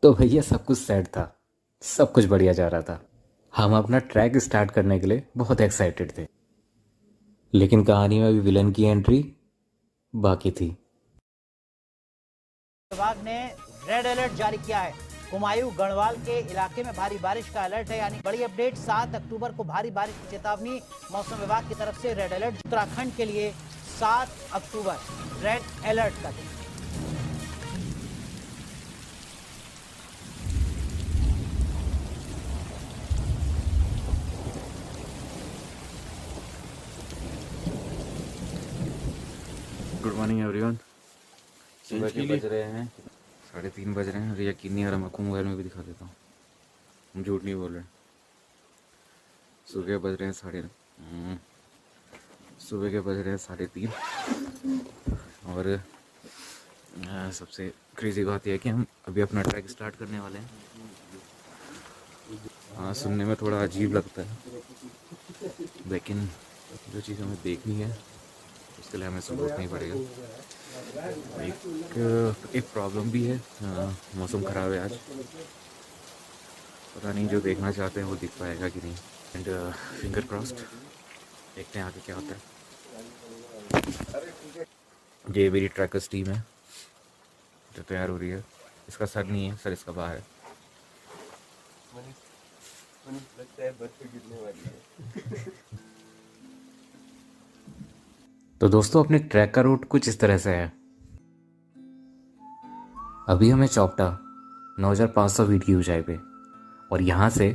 तो भैया सब कुछ सेट था, सब कुछ बढ़िया जा रहा था। हम अपना ट्रैक स्टार्ट करने के लिए बहुत एक्साइटेड थे, लेकिन कहानी में अभी विलन की एंट्री बाकी थी। विभाग ने रेड अलर्ट जारी किया है। कुमायूं गढ़वाल के इलाके में भारी बारिश का अलर्ट है। यानी बड़ी अपडेट, 7 अक्टूबर को भारी बारिश की चेतावनी मौसम विभाग की तरफ से। रेड अलर्ट उत्तराखंड के लिए 7 अक्टूबर रेड अलर्ट का दिन। Good morning everyone. सुबह के बज रहे हैं 3:30 बज रहे हैं। अरे यकीन नहीं आ रहा, मैं आपको मोबाइल में भी दिखा देता हूँ, हम झूठ नहीं बोल रहे। सुबह बज रहे हैं सुबह के बज रहे हैं 3:30। और सबसे क्रेजी बात यह है कि हम अभी अपना ट्रैक स्टार्ट करने वाले हैं। सुनने में थोड़ा अजीब लगता है, लेकिन जो चीज़ हमें देखनी है उसके लिए हमें सबूत नहीं पड़ेगा। एक प्रॉब्लम भी है, मौसम ख़राब है आज, पता नहीं जो देखना चाहते हैं वो दिख पाएगा कि नहीं। एंड फिंगर क्रॉस्ड, देखते हैं आगे क्या होता है। ये मेरी ट्रैकर्स टीम है जो तैयार हो रही है। इसका सर नहीं है, सर इसका बाहर है। लगता है बर्फ गिरने वाली है। तो दोस्तों, अपने ट्रैक का रूट कुछ इस तरह से है। अभी हमें चौपटा 9500 फीट की ऊंचाई पे, और यहाँ से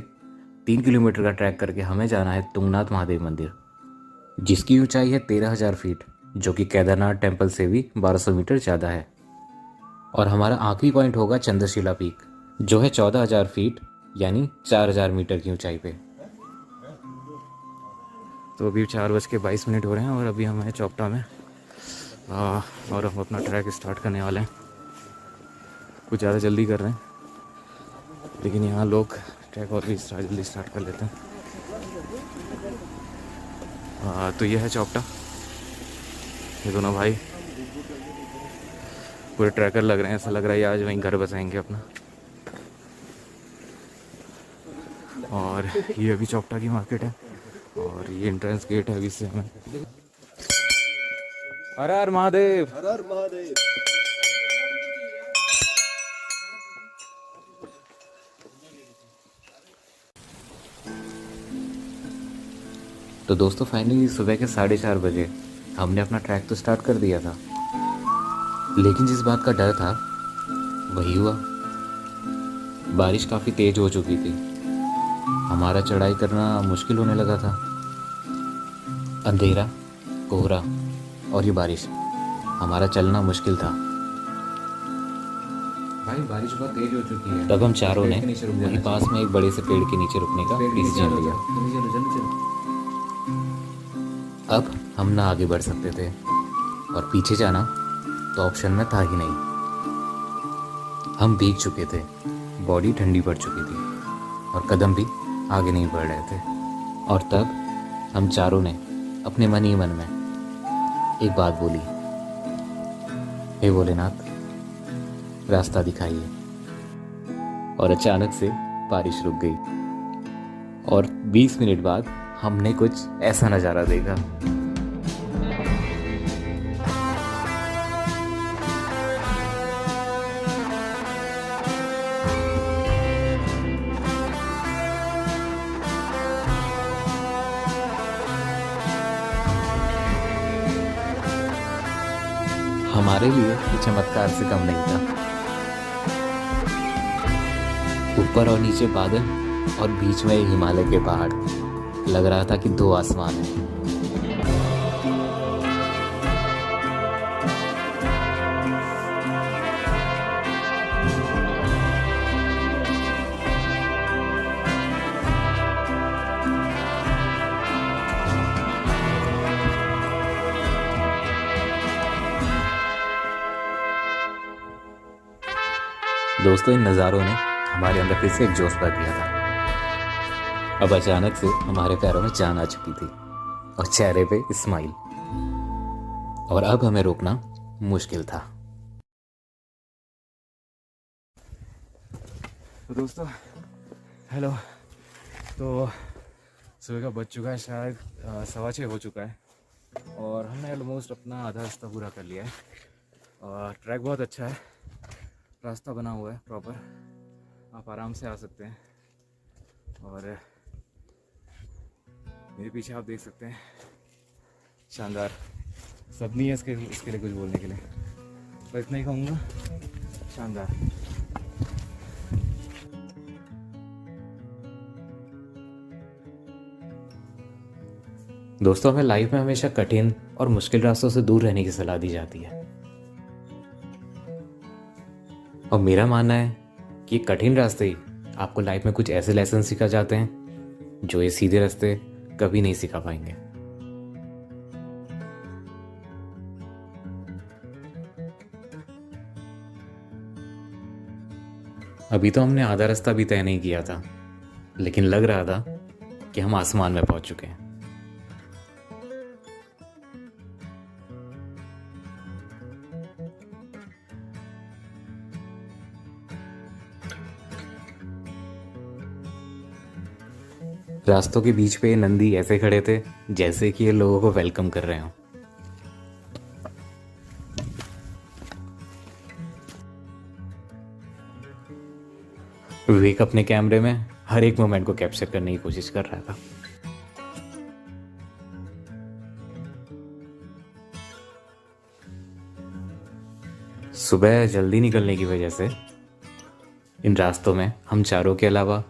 3 किलोमीटर का ट्रैक करके हमें जाना है तुंगनाथ महादेव मंदिर, जिसकी ऊंचाई है 13,000 फीट, जो कि केदारनाथ टेम्पल से भी 1200 मीटर ज़्यादा है। और हमारा आखिरी पॉइंट होगा चंद्रशिला पीक, जो है 14,000 फीट यानी 4,000 मीटर की ऊंचाई पे। तो अभी 4:22 हो रहे हैं और अभी हम हैं चौपटा में, और हम अपना ट्रैक स्टार्ट करने वाले हैं। कुछ ज़्यादा जल्दी कर रहे हैं, लेकिन यहाँ लोग ट्रैक और भी जल्दी स्टार्ट कर लेते हैं। तो ये है चौपटा। ये दोनों भाई पूरे ट्रैकर लग रहे हैं, ऐसा लग रहा है आज वहीं घर बसाएंगे अपना। और ये अभी चौपटा की मार्केट है और ये एंट्रेंस गेट है। अभी से हमें हर हर महादेव, हर हर महादेव। तो दोस्तों, फाइनली सुबह के 4:30 बजे हमने अपना ट्रैक तो स्टार्ट कर दिया था, लेकिन जिस बात का डर था वही हुआ। बारिश काफ़ी तेज हो चुकी थी, हमारा चढ़ाई करना मुश्किल होने लगा था। अंधेरा, कोहरा और ये बारिश, हमारा चलना मुश्किल था। भाई बारिश बहुत तेज हो चुकी है। तब हम चारों ने वहीं पास में एक बड़े से पेड़ के नीचे रुकने का डिसीजन लिया। अब हम ना आगे बढ़ सकते थे और पीछे जाना तो ऑप्शन में था ही नहीं। हम भीग चुके थे, बॉडी ठंडी पड़ चुकी थी और कदम भी आगे नहीं बढ़ रहे थे। और तब हम चारों ने अपने मन ही मन में एक बात बोली, हे भोलेनाथ, रास्ता दिखाइए। और अचानक से बारिश रुक गई और 20 मिनट बाद हमने कुछ ऐसा नज़ारा देखा। हमारे लिए ये चमत्कार से कम नहीं था। ऊपर और नीचे बादल और बीच में हिमालय के पहाड़, लग रहा था कि 2 आसमान हैं। दोस्तों, इन नज़ारों ने हमारे अंदर फिर से एक जोश भर दिया था। अब अचानक से हमारे पैरों में जान आ चुकी थी और चेहरे पे स्माइल, और अब हमें रोकना मुश्किल था। तो दोस्तों हेलो। तो सुबह का बज चुका है शायद 6:15 हो चुका है और हमने ऑलमोस्ट अपना आधा रास्ता पूरा कर लिया है। और ट्रैक बहुत अच्छा है, रास्ता बना हुआ है प्रॉपर, आप आराम से आ सकते हैं। और मेरे पीछे आप देख सकते हैं, शानदार। सब नहीं है इसके लिए कुछ बोलने के लिए, पर इतना ही कहूँगा, शानदार। दोस्तों, हमें लाइफ में हमेशा कठिन और मुश्किल रास्तों से दूर रहने की सलाह दी जाती है, और मेरा मानना है कि ये कठिन रास्ते ही आपको लाइफ में कुछ ऐसे लेसन सिखा जाते हैं जो ये सीधे रास्ते कभी नहीं सिखा पाएंगे। अभी तो हमने आधा रास्ता भी तय नहीं किया था, लेकिन लग रहा था कि हम आसमान में पहुंच चुके हैं। रास्तों के बीच पे नंदी ऐसे खड़े थे जैसे कि ये लोगों को वेलकम कर रहे हों। विवेक अपने कैमरे में हर एक मोमेंट को कैप्चर करने की कोशिश कर रहा था। सुबह जल्दी निकलने की वजह से इन रास्तों में हम चारों के अलावा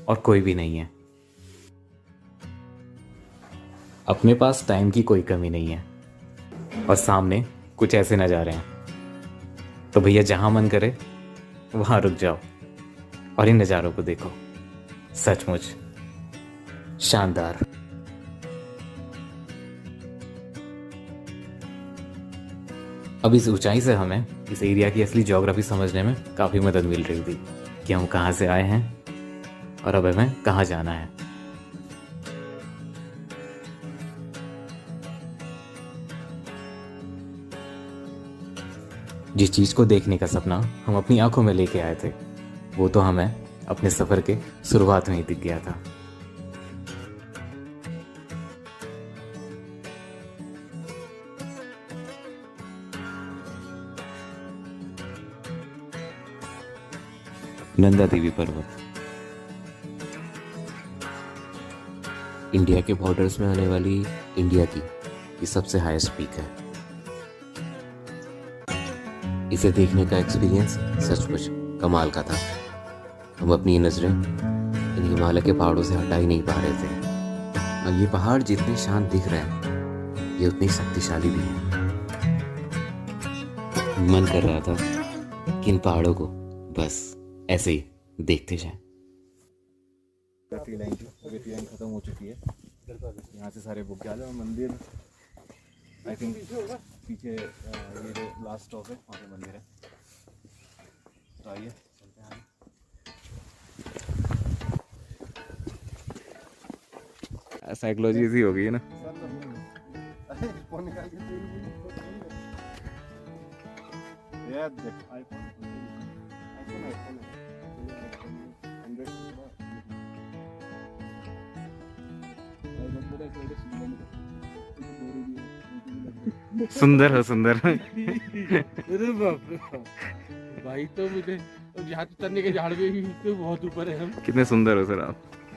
और कोई भी नहीं है। अपने पास टाइम की कोई कमी नहीं है और सामने कुछ ऐसे नज़ारे हैं, तो भैया जहां मन करे वहां रुक जाओ और इन नज़ारों को देखो। सचमुच शानदार। अब इस ऊंचाई से हमें इस एरिया की असली ज्योग्राफी समझने में काफ़ी मदद मिल रही थी कि हम कहाँ से आए हैं और अब हमें कहाँ जाना है। जिस चीज़ को देखने का सपना हम अपनी आंखों में लेके आए थे, वो तो हमें अपने सफ़र के शुरुआत में ही दिख गया था। नंदा देवी पर्वत इंडिया के बॉर्डर्स में आने वाली इंडिया की ये सबसे हाईएस्ट पीक है। इसे देखने का एक्सपीरियंस सचमुच कमाल का था। हम अपनी नज़रें इन हिमालय के पहाड़ों से हटा ही नहीं पा रहे थे, और ये पहाड़ जितने शांत दिख रहे हैं, ये उतने शक्तिशाली भी हैं। मन कर रहा था कि इन पहाड़ों को बस ऐसे ही देखते जाएं। लाइन खत्म हो चुकी है, यहाँ से सारे बुक और मंदिर आई थिंक पीछे ये जो लास्ट स्टॉप है वहाँ पे मंदिर है। तो आइए चलते हैं। साइकोलॉजी ऐसी हो गई है ना। सुंदर हो सुंदर। अरे बाप रे बाप भाई, तो मुझे यहाँ चढ़ने के झाड़ में भी तो बहुत ऊपर है हम। कितने सुंदर हो सर आप।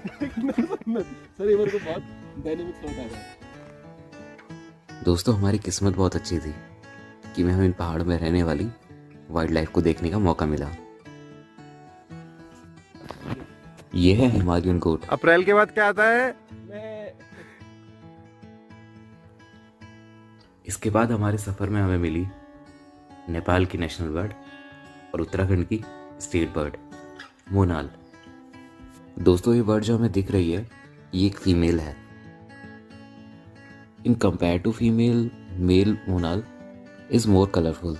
सर ये मेरे को बहुत डायनेमिक थॉट आया। दोस्तों, हमारी किस्मत बहुत अच्छी थी कि हमें इन पहाड़ों में रहने वाली वाइल्ड लाइफ को देखने का मौका मिला। ये है हिमालयन गोट। अप्रैल के बाद क्या आता है? इसके बाद हमारे सफ़र में हमें मिली नेपाल की नेशनल बर्ड और उत्तराखंड की स्टेट बर्ड मोनाल। दोस्तों, ये बर्ड जो हमें दिख रही है, ये एक फीमेल है। In compare to female, male monal is more colourful.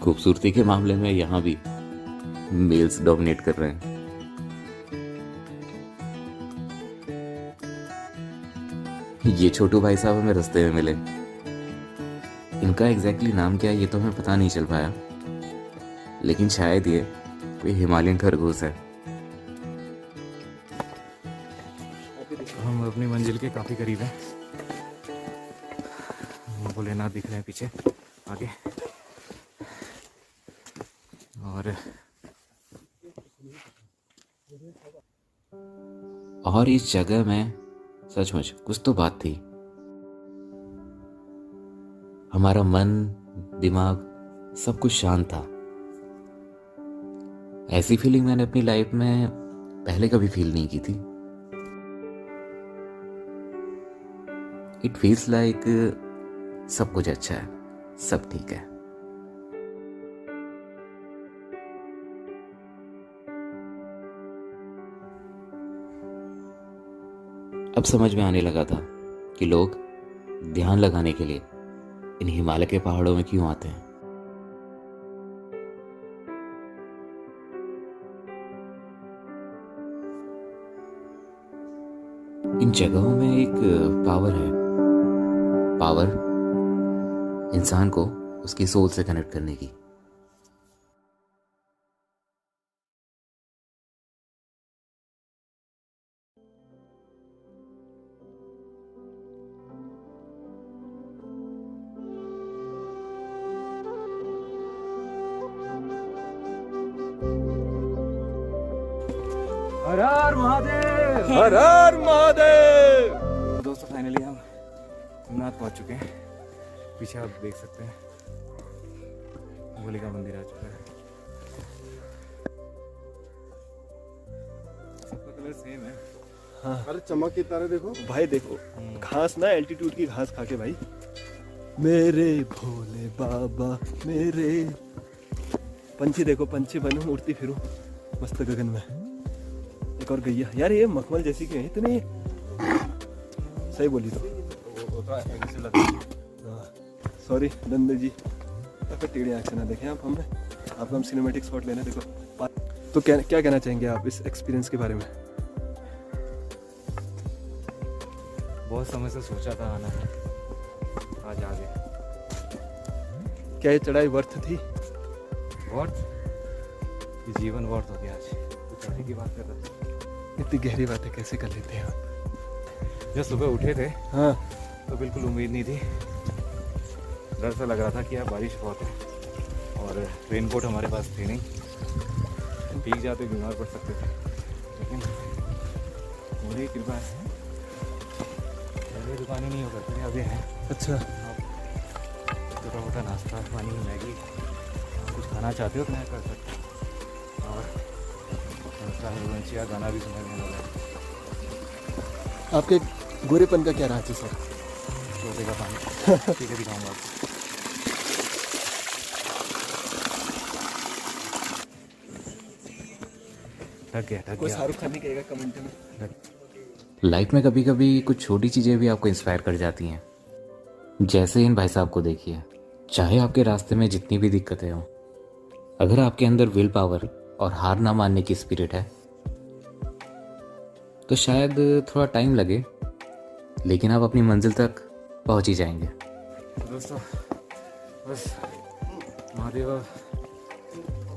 खूबसूरती के मामले में यहाँ भी मेल्स डोमिनेट कर रहे हैं। ये छोटू भाई साहब हमें रास्ते में मिले। इनका एग्जैक्टली नाम क्या है ये तो हमें पता नहीं चल पाया, लेकिन शायद ये कोई हिमालयन खरगोश है। हम अपनी मंजिल के काफ़ी करीब हैं। भोलेनाथ दिख रहे हैं पीछे आगे। और इस जगह में सचमुच कुछ तो बात थी। हमारा मन, दिमाग, सब कुछ शांत था। ऐसी फीलिंग मैंने अपनी लाइफ में पहले कभी फील नहीं की थी। इट फील्स लाइक सब कुछ अच्छा है, सब ठीक है। अब समझ में आने लगा था कि लोग ध्यान लगाने के लिए इन हिमालय के पहाड़ों में क्यों आते हैं। इन जगहों में एक पावर है। पावर इंसान को उसकी सोल से कनेक्ट करने की। हर हर महादेव, हर हर महादेव। दोस्तों फाइनली हम तुंगनाथ पहुंच चुके हैं। पीछे आप देख सकते हैं भोले का मंदिर आ चुका है। सबका कलर सेम है। हाँ। अरे चमक की तरह देखो भाई, देखो घास ना एल्टीट्यूड की घास खा के भाई। मेरे भोले बाबा मेरे। पंछी देखो, पंछी बनूं उड़ती फिरूं मस्त गगन में। एक और गैया यार, ये मखमल जैसी क्यों है इतनी? सही बोली तो। सॉरी नंद जी, फिर टेढ़ी आँख से ना देखें आप हमें। आपको हम सिनेमैटिक शॉट लेने देखो। तो क्या क्या कहना चाहेंगे आप इस एक्सपीरियंस के बारे में? बहुत समय से सोचा था आना है, आज आ गए। क्या ये चढ़ाई वर्थ थी? वर्थ? ये जीवन वर्थ हो गया आज। तो चढ़ाई की बात कर रहे थे। इतनी गहरी बातें कैसे कर लेते हैं आप? जब सुबह उठे थे हाँ, तो बिल्कुल उम्मीद नहीं थी। डर सा लग रहा था कि यार बारिश बहुत है और रेनकोट हमारे पास थे नहीं, भीग जाते बीमार पड़ सकते थे। लेकिन पूरी कृपा है, पहले दुकानें नहीं हो करती अभी है। अच्छा। छोटा मोटा नाश्ता पानी मैगी कुछ खाना चाहते हो तो मैं कर सकता हूँ। और रघुवंशिया गाना भी सुनने में लगा। आपके गोरेपन का क्या राज है सर? छोटे का पानी ठीक है, दिखाऊंगा आपको। थक गया कोई शाहरुख खान नहीं कहेगा कमेंट में। लाइफ में कभी कभी कुछ छोटी चीज़ें भी आपको इंस्पायर कर जाती हैं। जैसे इन भाई साहब को देखिए, चाहे आपके रास्ते में जितनी भी दिक्कतें हों, अगर आपके अंदर विल पावर और हार ना मानने की स्पिरिट है तो शायद थोड़ा टाइम लगे, लेकिन आप अपनी मंजिल तक पहुंच ही जाएंगे। दोस्तों बस महादेव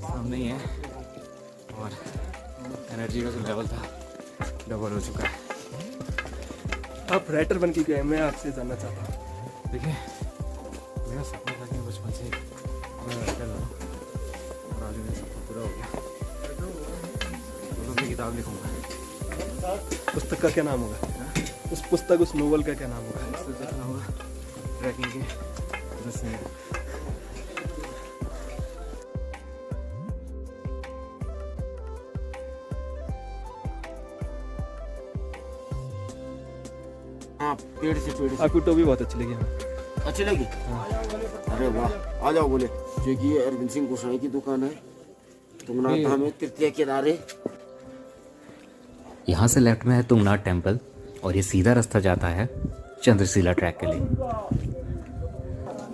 सामने ही है और एनर्जी का जो लेवल था डबल हो चुका है। आप राइटर बन के गए, मैं आपसे जानना चाहता हूँ। देखिए मेरा सपना था कि मैं बचपन से मैं राइटर बनूं और आज मेरा सपना पूरा हो गया। तो मैं किताब लिखूंगा। पुस्तक का क्या नाम होगा? उस पुस्तक, उस नोवेल का क्या नाम होगा? इससे देखना होगा ट्रैकिंग के 10 मिनट। हाँ पेड़ से आपकी टोपी बहुत अच्छी लगी हमें। अच्छी लगी। अरे वाह, आ जाओ बोले। जो कि ये अरविंद सिंह गोसाई की दुकान है, तुंगनाथ में तृतीय केदारे। यहाँ से लेफ्ट में है तुंगनाथ टेम्पल और ये सीधा रास्ता जाता है चंद्रशिला ट्रैक के लिए।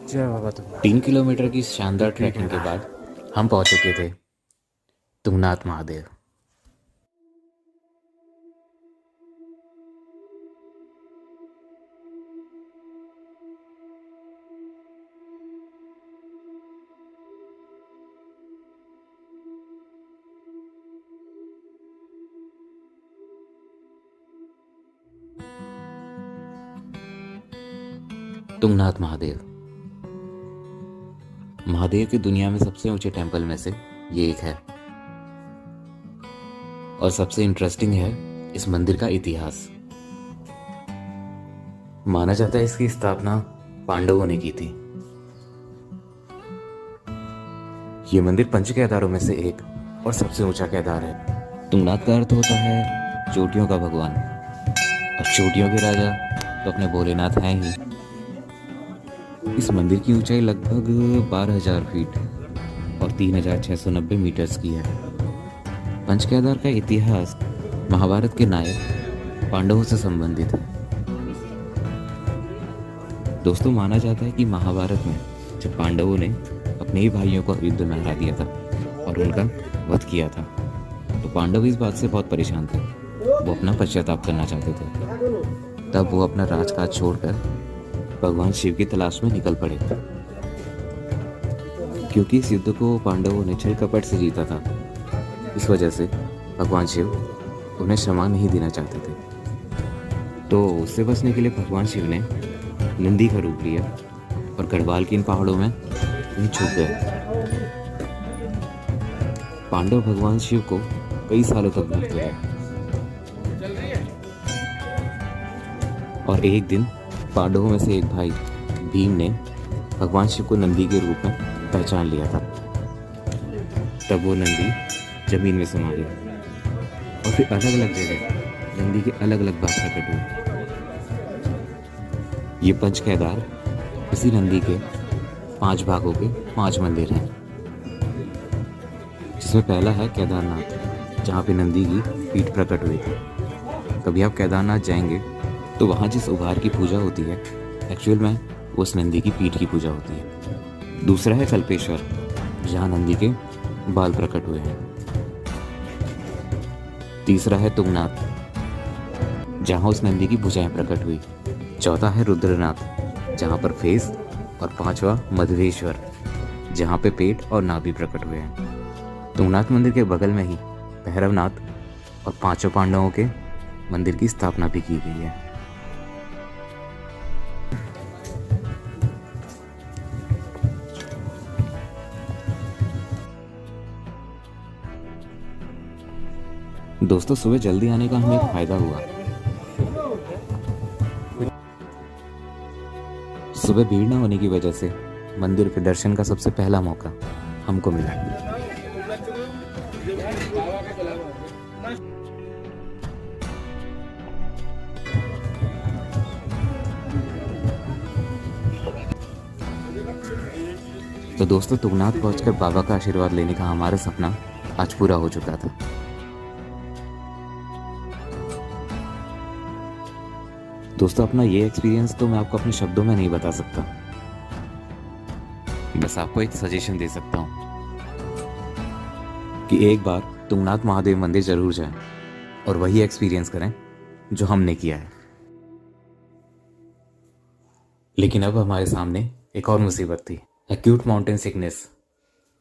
जय बाबा तुम। 3 किलोमीटर की शानदार ट्रैकिंग के बाद हम पहुंच चुके थे तुंगनाथ महादेव। तुंगनाथ महादेव। महादेव की दुनिया में सबसे ऊंचे टेंपल में से ये एक है। और सबसे इंटरेस्टिंग है इस मंदिर का इतिहास। माना जाता है इसकी स्थापना पांडवों ने की थी। ये मंदिर पंच केदारों में से एक और सबसे ऊंचा केदार है। तुंगनाथ का अर्थ होता है चोटियों का भगवान, और चोटियों के राजा तो अपने भोलेनाथ हैं ही। इस मंदिर की ऊंचाई लगभग 12,000 फीट और 3,690 मीटर्स की है। पंच केदार का इतिहास महाभारत के नायक पांडवों से संबंधित है। दोस्तों, माना जाता है कि महाभारत में जब पांडवों ने अपने ही भाइयों को युद्ध में हरा दिया था और उनका वध किया था, तो पांडव इस बात से बहुत परेशान थे। वो अपना पश्चाताप करना चाहते थे। तब वो अपना राजकाज छोड़कर भगवान शिव की तलाश में निकल पड़े। क्योंकि इस युद्ध को पांडवों ने छल कपट से जीता था, इस वजह से भगवान शिव उन्हें क्षमा नहीं देना चाहते थे। तो उससे बचने के लिए भगवान शिव ने नंदी का रूप लिया और गढ़वाल के इन पहाड़ों में कहीं छुप गए। पांडव भगवान शिव को कई सालों तक ढूंढते रहे और एक दिन पांडवों में से एक भाई भीम ने भगवान शिव को नंदी के रूप में पहचान लिया था। तब वो नंदी जमीन में समा गया और फिर अलग अलग जगह नंदी के अलग अलग भाग प्रकट हुए। ये पंच केदार इसी नंदी के 5 भागों के 5 मंदिर हैं, जिसमें पहला है केदारनाथ, जहाँ पे नंदी की पीठ प्रकट हुई थी। कभी आप केदारनाथ जाएंगे तो वहाँ जिस उभार की पूजा होती है, एक्चुअल में उस नंदी की पीठ की पूजा होती है। दूसरा है कल्पेश्वर, जहाँ नंदी के बाल प्रकट हुए हैं। तीसरा है तुंगनाथ, जहाँ उस नंदी की भुजाएं प्रकट हुई। चौथा है रुद्रनाथ, जहाँ पर फेस, और 5वां मधवेश्वर, जहाँ पे पेट और नाभि प्रकट हुए हैं। तुंगनाथ मंदिर के बगल में ही भैरवनाथ और 5 पांडवों के मंदिर की स्थापना भी की गई है। दोस्तों, सुबह जल्दी आने का हमें एक फायदा हुआ। सुबह भीड़ न होने की वजह से मंदिर के दर्शन का सबसे पहला मौका हमको मिला। तो दोस्तों, तुंगनाथ पहुंचकर बाबा का आशीर्वाद लेने का हमारा सपना आज पूरा हो चुका था। दोस्तों, अपना ये एक्सपीरियंस तो मैं आपको अपने शब्दों में नहीं बता सकता, बस आपको एक सजेशन दे सकता हूँ कि एक बार तुंगनाथ महादेव मंदिर जरूर जाएं और वही एक्सपीरियंस करें जो हमने किया है। लेकिन अब हमारे सामने एक और मुसीबत थी, एक्यूट माउंटेन सिकनेस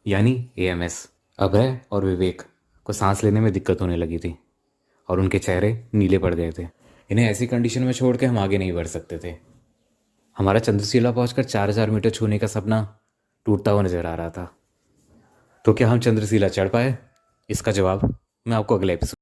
यानी AMS। अभय और विवेक को सांस लेने में दिक्कत होने लगी थी और उनके चेहरे नीले पड़ गए थे। इन्हें ऐसी कंडीशन में छोड़ के हम आगे नहीं बढ़ सकते थे। हमारा चंद्रशिला पहुंचकर 4,000 मीटर छूने का सपना टूटता हुआ नजर आ रहा था। तो क्या हम चंद्रशिला चढ़ पाए? इसका जवाब मैं आपको अगले एपिसोड